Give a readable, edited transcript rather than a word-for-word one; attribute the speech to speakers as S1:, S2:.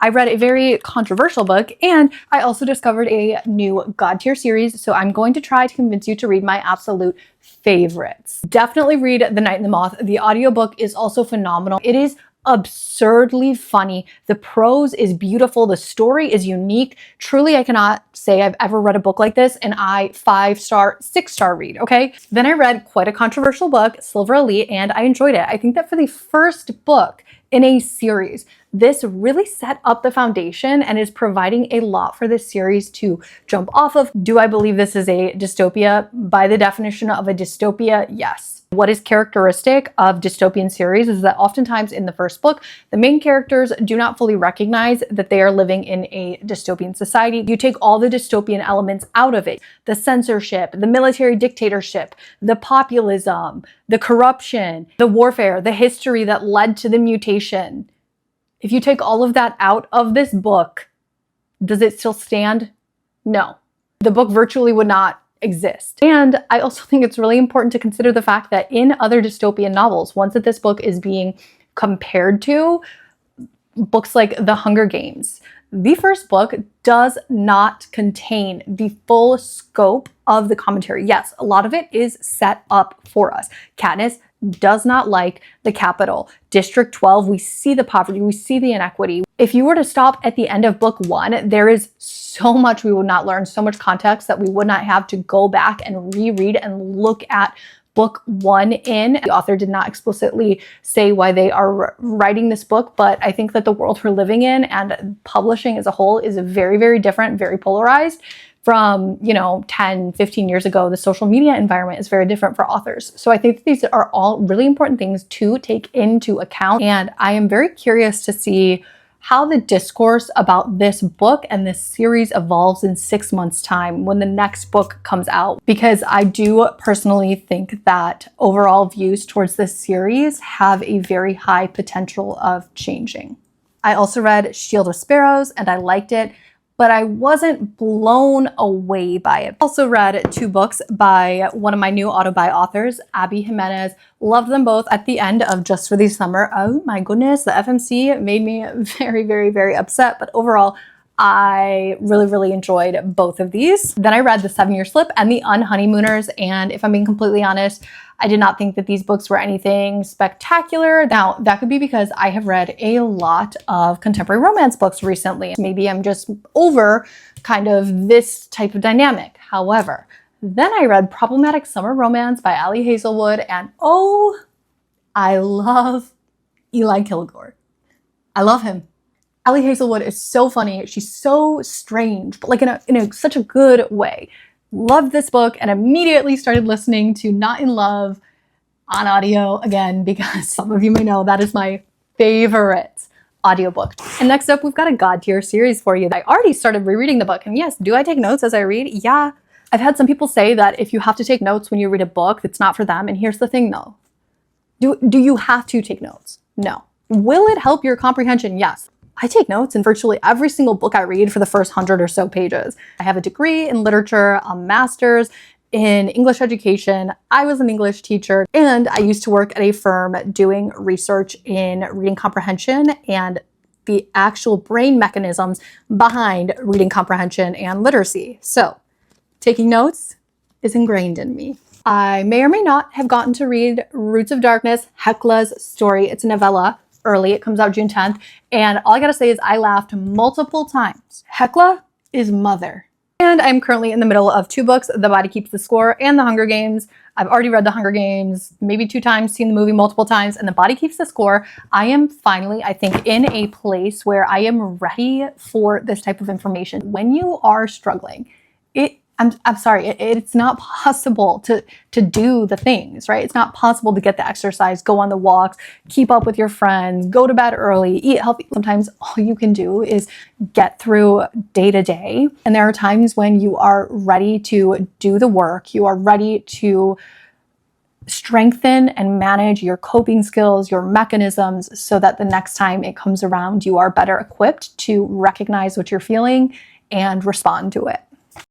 S1: I read a very controversial book, and I also discovered a new God tier series, so I'm going to try to convince you to read my absolute favorites. Definitely read The Night and the Moth. The audiobook is also phenomenal. It is absurdly funny. The prose is beautiful. The story is unique. Truly, I cannot say I've ever read a book like this, and I 5-star, 6-star read, okay? Then I read quite a controversial book, Silver Elite, and I enjoyed it. I think that for the first book in a series, this really set up the foundation and is providing a lot for this series to jump off of. Do I believe this is a dystopia? By the definition of a dystopia, yes. What is characteristic of dystopian series is that oftentimes in the first book, the main characters do not fully recognize that they are living in a dystopian society. You take all the dystopian elements out of it, the censorship, the military dictatorship, the populism, the corruption, the warfare, the history that led to the mutation. If you take all of that out of this book, does it still stand? No. The book virtually would not exist. And I also think it's really important to consider the fact that in other dystopian novels, once that this book is being compared to books like The Hunger Games, the first book does not contain the full scope of the commentary. Yes, a lot of it is set up for us. Katniss does not like the Capitol. District 12, we see the poverty, we see the inequity. If you were to stop at the end of book 1, there is so much we would not learn, so much context that we would not have to go back and reread and look at book 1 in. The author did not explicitly say why they are writing this book, but I think that the world we're living in and publishing as a whole is very, very different, very polarized. From, 10, 15 years ago, the social media environment is very different for authors. So I think that these are all really important things to take into account. And I am very curious to see how the discourse about this book and this series evolves in 6 months' time when the next book comes out. Because I do personally think that overall views towards this series have a very high potential of changing. I also read Shield of Sparrows and I liked it, but I wasn't blown away by it. Also read 2 books by one of my new auto-buy authors, Abby Jimenez. Loved them both at the end of Just for the Summer. Oh my goodness, the FMC made me very, very, very upset, but overall, I really, really enjoyed both of these. Then I read The 7-Year Slip and The Unhoneymooners, and if I'm being completely honest, I did not think that these books were anything spectacular. Now, that could be because I have read a lot of contemporary romance books recently. Maybe I'm just over kind of this type of dynamic. However, then I read Problematic Summer Romance by Ali Hazelwood, and oh, I love Eli Kilgore. I love him. Ali Hazelwood is so funny. She's so strange, but like in such a good way. Loved this book and immediately started listening to Not in Love on audio again, because some of you may know that is my favorite audiobook. And next up, we've got a God tier series for you. I already started rereading the book, and yes, do I take notes as I read? Yeah. I've had some people say that if you have to take notes when you read a book, it's not for them. And here's the thing though. Do you have to take notes? No. Will it help your comprehension? Yes. I take notes in virtually every single book I read for the first 100 or so pages. I have a degree in literature, a master's in English education. I was an English teacher, and I used to work at a firm doing research in reading comprehension and the actual brain mechanisms behind reading comprehension and literacy. So taking notes is ingrained in me. I may or may not have gotten to read Roots of Darkness, Hekla's story. It's a novella. Early. It comes out June 10th. And all I gotta say is I laughed multiple times. Hekla is mother. And I'm currently in the middle of 2 books, The Body Keeps the Score and The Hunger Games. I've already read The Hunger Games maybe 2 times, seen the movie multiple times, and The Body Keeps the Score. I am finally, I think, in a place where I am ready for this type of information. When you are struggling, I'm sorry, it's not possible to do the things, right? It's not possible to get the exercise, go on the walks, keep up with your friends, go to bed early, eat healthy. Sometimes all you can do is get through day to day. And there are times when you are ready to do the work, you are ready to strengthen and manage your coping skills, your mechanisms, so that the next time it comes around, you are better equipped to recognize what you're feeling and respond to it.